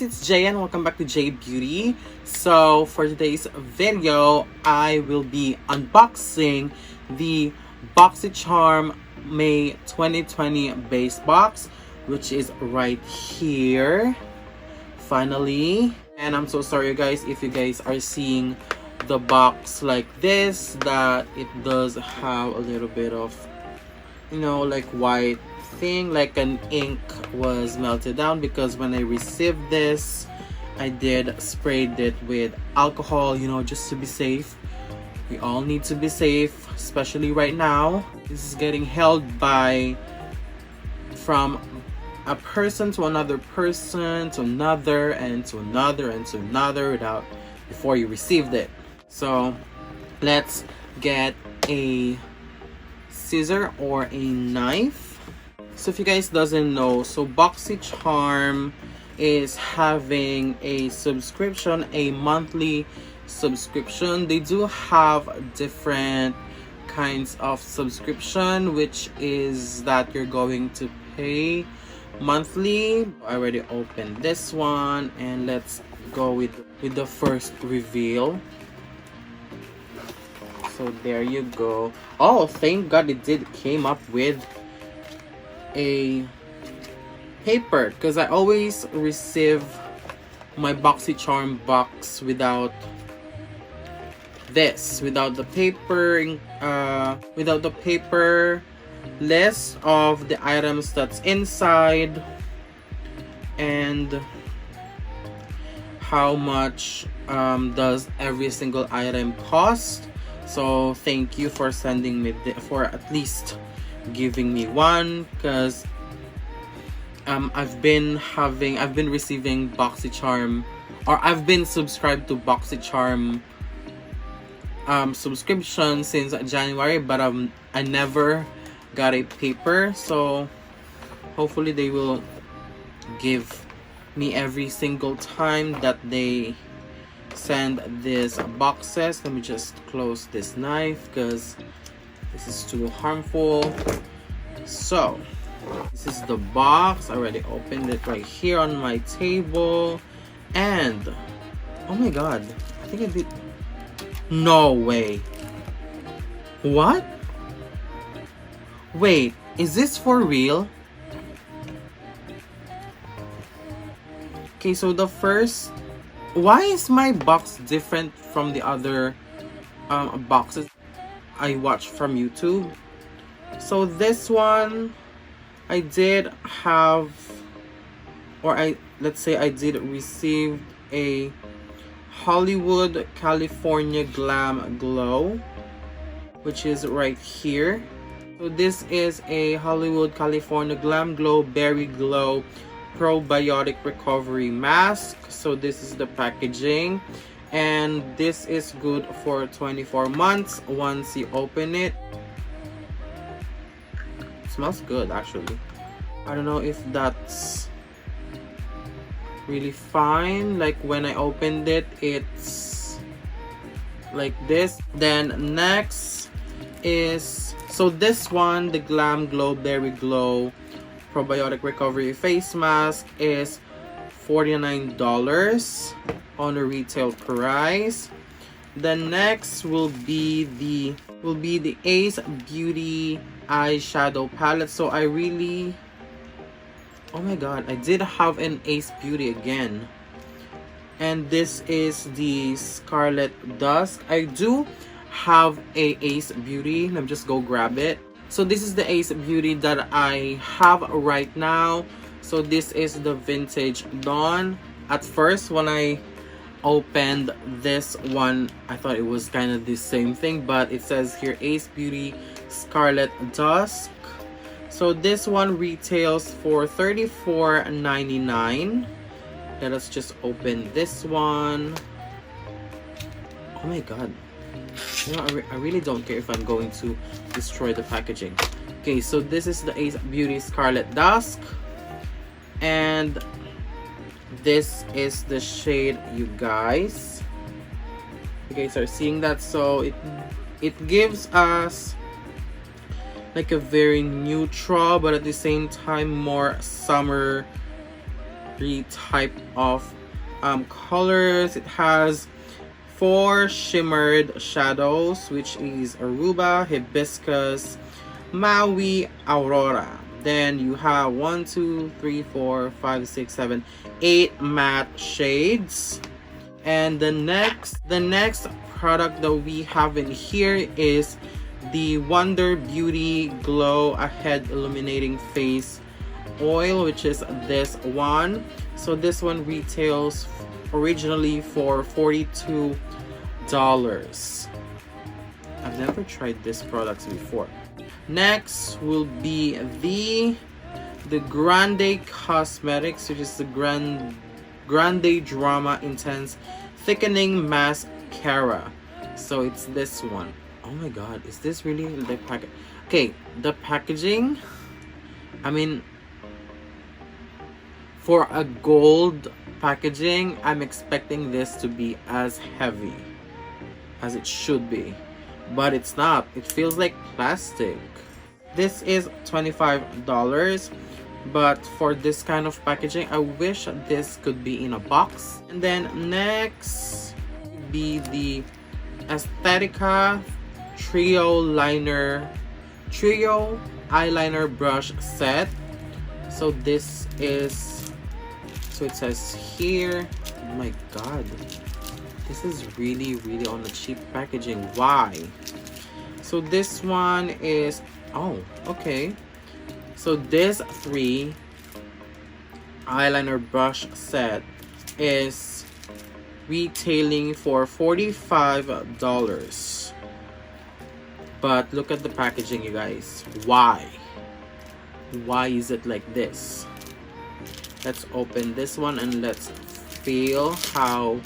it's Jay and welcome back to Jhie Beauty. So for today's video, I will be unboxing the Boxycharm May 2020 base box, which is right here. Finally. And I'm so sorry guys if you guys are seeing the box like this, that it does have a little bit of, you know, like white thing, like an ink was melted down, because when I received this I did sprayed it with alcohol, you know, just to be safe. We all need to be safe, especially right now. This is getting held by from a person to another person to another and to another and to another without before you received it. So let's get a scissor or a knife. So if you guys doesn't know, so Boxycharm is having a subscription, a monthly subscription. They do have different kinds of subscription, which is that you're going to pay monthly. I already opened this one, and let's go with the first reveal. So there you go. Oh, thank God it did came up with a paper, because I always receive my Boxycharm box without this, without the paper, list of the items that's inside and how much does every single item cost. So thank you for sending me for at least giving me one, because I've been receiving Boxycharm, or I've been subscribed to Boxycharm subscription since January, but I never got a paper. So hopefully they will give me every single time that they send these boxes. Let me just close this knife because this is too harmful. So this is the box. I already opened it right here on my table, and oh my god, I think I did. No way. What? Wait, is this for real? Okay, so the first, why is my box different from the other boxes I watch from YouTube? So this one I did have, or let's say I did receive a Hollywood California Glam Glow, which is right here. So this is a Hollywood California Glam Glow Berry Glow Probiotic Recovery Mask. So this is the packaging, and this is good for 24 months once you open it. It smells good actually. I don't know if that's really fine. Like when I opened it, it's like this. Then next is, so this one, the Glam Glow Berry Glow Probiotic Recovery Face Mask, is $49 on a retail price. The next will be the Ace Beauty eyeshadow palette. So I really, oh my god, I did have an Ace Beauty again, and this is the Scarlet Dusk. I do have a Ace Beauty. Let me just go grab it. So this is the Ace Beauty that I have right now. So this is the Vintage Dawn. At first when I opened this one, I thought it was kind of the same thing, but it says here Ace Beauty Scarlet Dusk. So this one retails for $34.99. Let us just open this one. Oh my god, you know, I really don't care if I'm going to destroy the packaging. Okay, so this is the Ace Beauty Scarlet Dusk, and this is the shade, you guys. You guys are seeing that? So it gives us like a very neutral, but at the same time more summer three type of colors. It has 4 shimmered shadows, which is Aruba, Hibiscus, Maui, Aurora. Then you have 1, 2, 3, 4, 5, 6, 7, 8 matte shades. And the next product that we have in here is the Wonder Beauty Glow Ahead Illuminating Face Oil, which is this one. So this one retails originally for $42. I've never tried this product before. Next will be the Grande Cosmetics, which is the Grande Drama Intense Thickening Mascara. So it's this one. Oh my god, is this really the package? Okay, the packaging, I mean, for a gold packaging, I'm expecting this to be as heavy as it should be, but it's not. It feels like plastic. This is $25, but for this kind of packaging, I wish this could be in a box. And then next be the Aesthetica Trio Eyeliner Brush Set. So this is, so it says here, oh my god, this is really on the cheap packaging. Why? So this one is, oh, okay. So this 3 eyeliner brush set is retailing for $45. But look at the packaging, you guys. Why is it like this? Let's open this one and let's feel how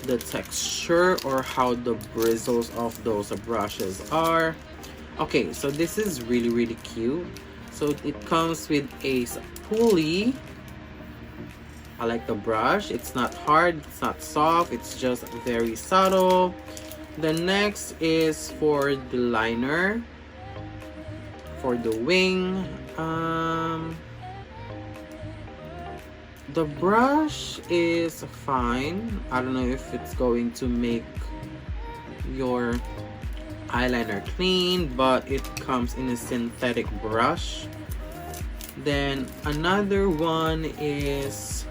the texture or how the bristles of those brushes are. Okay, so this is really cute. So it comes with a pulley. I like the brush. It's not hard, it's not soft, it's just very subtle. The next is for the liner, for the wing. The brush is fine. I don't know if it's going to make your eyeliner clean, but it comes in a synthetic brush. Then another one is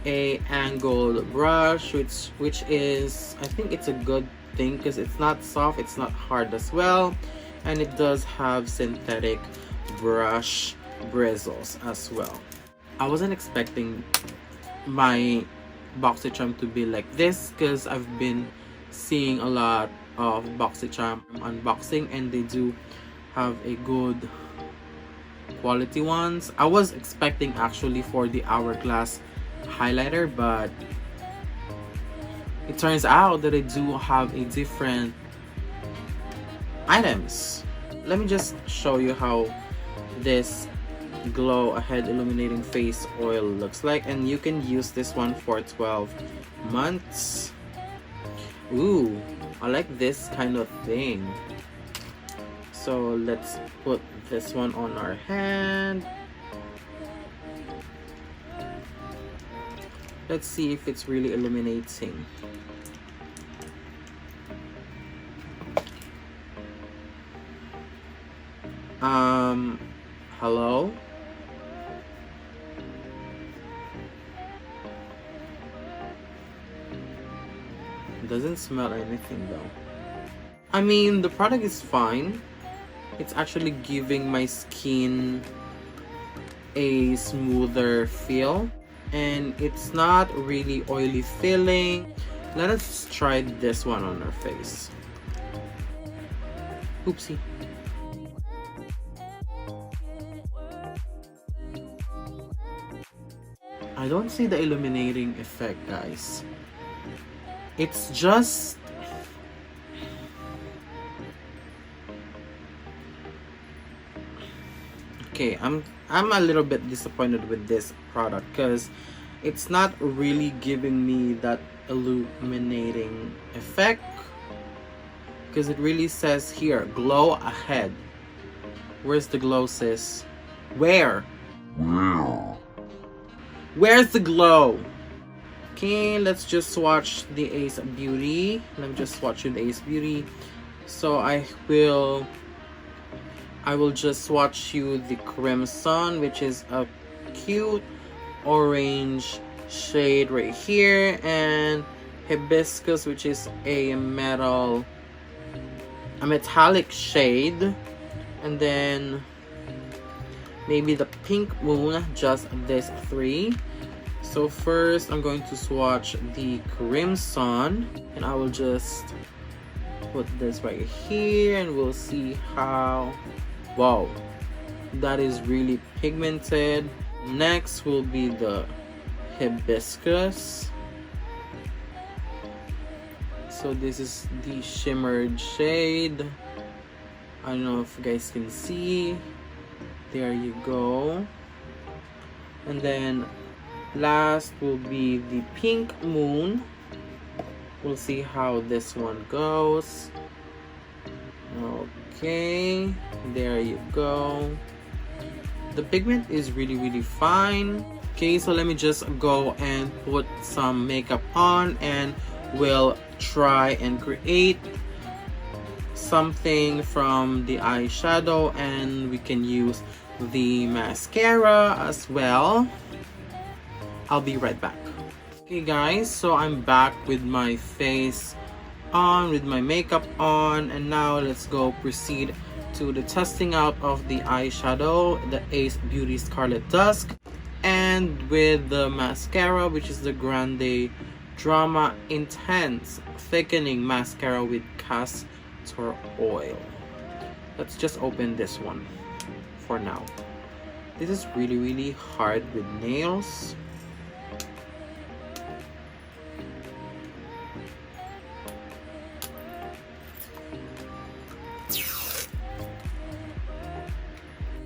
a angled brush, which is, I think it's a good thing because it's not soft, it's not hard as well, and it does have synthetic brush bristles as well. I wasn't expecting my Boxycharm to be like this because I've been seeing a lot of Boxycharm unboxing and they do have a good quality ones. I was expecting actually for the Hourglass highlighter, but it turns out that I do have a different items. Let me just show you how this Glow Ahead Illuminating Face Oil looks like, and you can use this one for 12 months. Ooh, I like this kind of thing. So let's put this one on our hand. Let's see if it's really illuminating. Hello? Doesn't smell anything though. I mean, the product is fine. It's actually giving my skin a smoother feel, and it's not really oily feeling. Let us try this one on our face. Oopsie. I don't see the illuminating effect, guys. It's just okay. I'm a little bit disappointed with this product because it's not really giving me that illuminating effect, because it really says here glow ahead. Where's the glow, sis? Where? Where's the glow? Okay, let's just swatch the Ace Beauty. Let me just swatch the Ace Beauty. So I will just swatch you the Crimson, which is a cute orange shade right here, and Hibiscus, which is a metallic shade, and then maybe the Pink Moon, just these three. So first I'm going to swatch the Crimson, and I will just put this right here and we'll see how, wow, that is really pigmented. Next will be the Hibiscus. So this is the shimmered shade. I don't know if you guys can see. There you go. And then last will be the Pink Moon. We'll see how this one goes. Okay, there you go. The pigment is really fine. Okay, so let me just go and put some makeup on, and we'll try and create something from the eyeshadow, and we can use the mascara as well. I'll be right back. Okay guys, so I'm back with my face on, with my makeup on, and now let's go proceed to the testing out of the eyeshadow, the Ace Beauty Scarlet Dusk, and with the mascara, which is the Grande Drama Intense Thickening Mascara with Castor Oil. Let's just open this one for now. This is really hard with nails.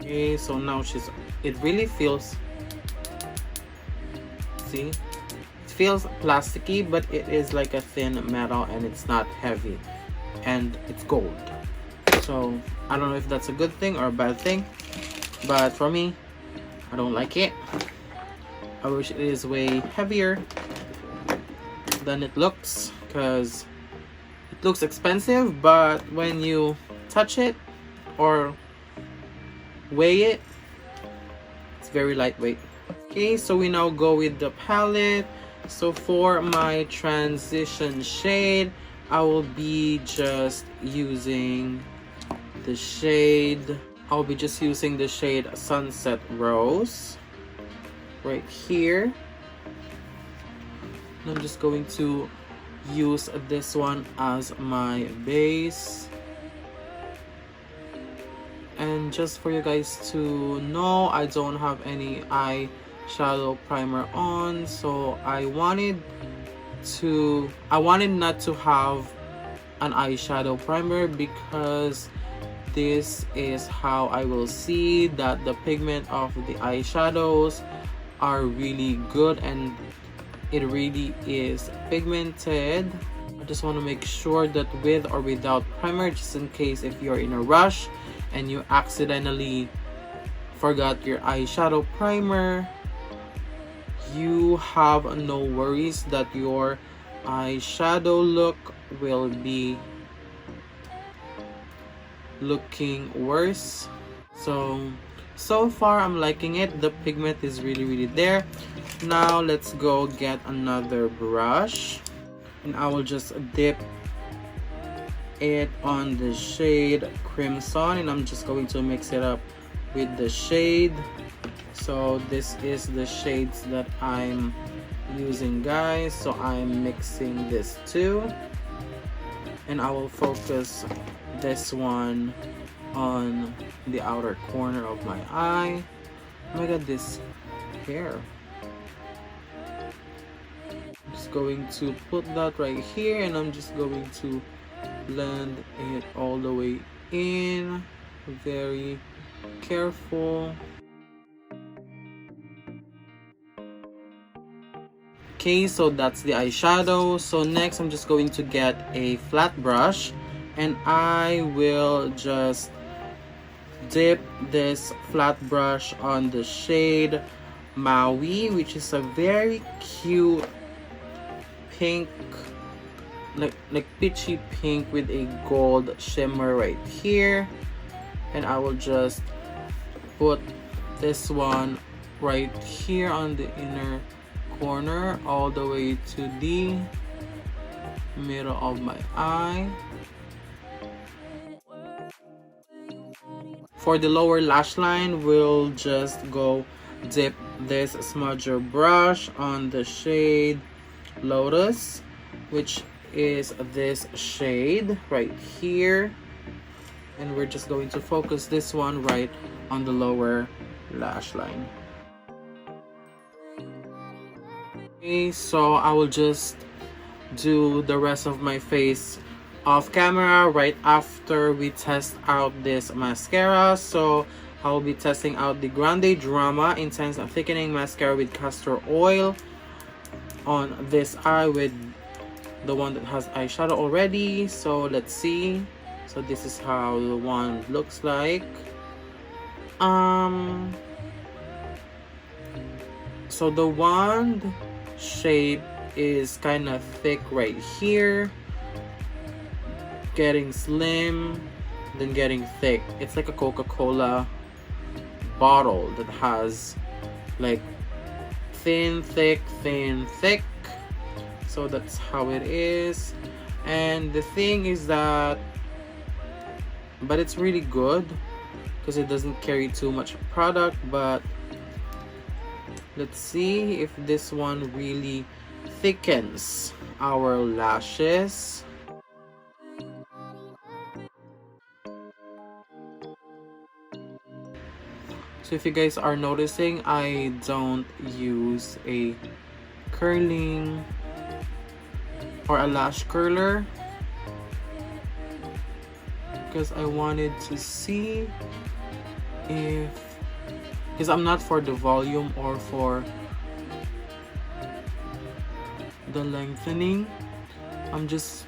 Okay, so now it really feels, see, it feels plasticky, but it is like a thin metal and it's not heavy, and it's gold. So I don't know if that's a good thing or a bad thing, but for me, I don't like it. I wish it is way heavier than it looks, because it looks expensive, but when you touch it or weigh it, it's very lightweight. Okay, so we now go with the palette. So for my transition shade, I will be just using the shade Sunset Rose right here. And I'm just going to use this one as my base. And just for you guys to know, I don't have any eyeshadow primer on, so I wanted not to have an eyeshadow primer, because this is how I will see that the pigment of the eyeshadows are really good and it really is pigmented. I just want to make sure that with or without primer, just in case if you're in a rush and you accidentally forgot your eyeshadow primer, you have no worries that your eyeshadow look will be looking worse. So far I'm liking it. The pigment is really there. Now let's go get another brush, and I will just dip it on the shade Crimson, and I'm just going to mix it up with the shade. So this is the shades that I'm using, guys. So I'm mixing this too, and I will focus this one on the outer corner of my eye. Oh my god, this hair. I'm just going to put that right here, and I'm just going to blend it all the way in. Very careful. Okay, so that's the eyeshadow. So next I'm just going to get a flat brush, and I will just dip this flat brush on the shade Maui, which is a very cute pink, like peachy pink with a gold shimmer right here. And I will just put this one right here on the inner corner all the way to the middle of my eye. For the lower lash line, we'll just go dip this smudger brush on the shade Lotus, which is this shade right here, and we're just going to focus this one right on the lower lash line. Okay, so I will just do the rest of my face off camera right after we test out this mascara. So I'll be testing out the Grande Drama Intense Thickening Mascara with Castor Oil on this eye with the one that has eyeshadow already. So let's see. So this is how the one looks like. So the wand shape is kind of thick right here, getting slim, then getting thick. It's like a Coca-Cola bottle that has like thin, thick, thin, thick. So that's how it is. And the thing is that, but it's really good because it doesn't carry too much product. But let's see if this one really thickens our lashes. So if you guys are noticing, I don't use a curling or a lash curler because I wanted to see if, because I'm not for the volume or for the lengthening. I'm just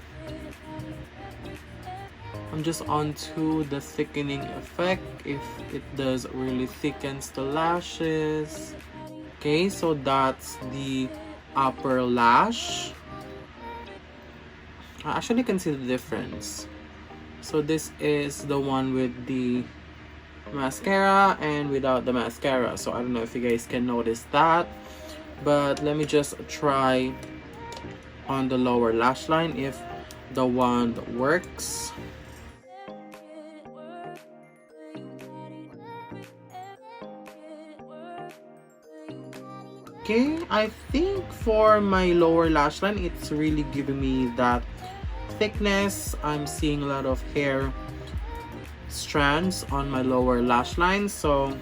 onto the thickening effect, if it does really thickens the lashes. Okay, so that's the upper lash. I actually can see the difference. So this is the one with the mascara and without the mascara. So I don't know if you guys can notice that, but let me just try on the lower lash line if the wand works. Okay, I think for my lower lash line, it's really giving me that thickness. I'm seeing a lot of hair strands on my lower lash line, so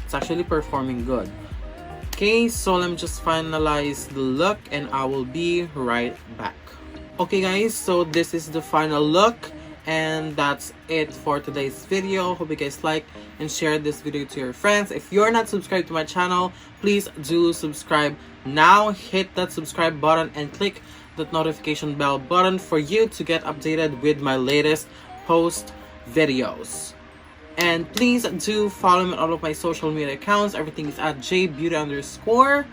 it's actually performing good. Okay, so let me just finalize the look and I will be right back. Okay guys, so this is the final look and that's it for today's video. Hope you guys like and share this video to your friends. If you're not subscribed to my channel, please do subscribe now. Hit that subscribe button and click that notification bell button for you to get updated with my latest post videos. And please do follow me on all of my social media accounts. Everything is at Jhie Beauty _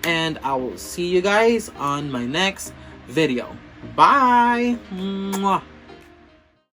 and I will see you guys on my next video. Bye. Mwah.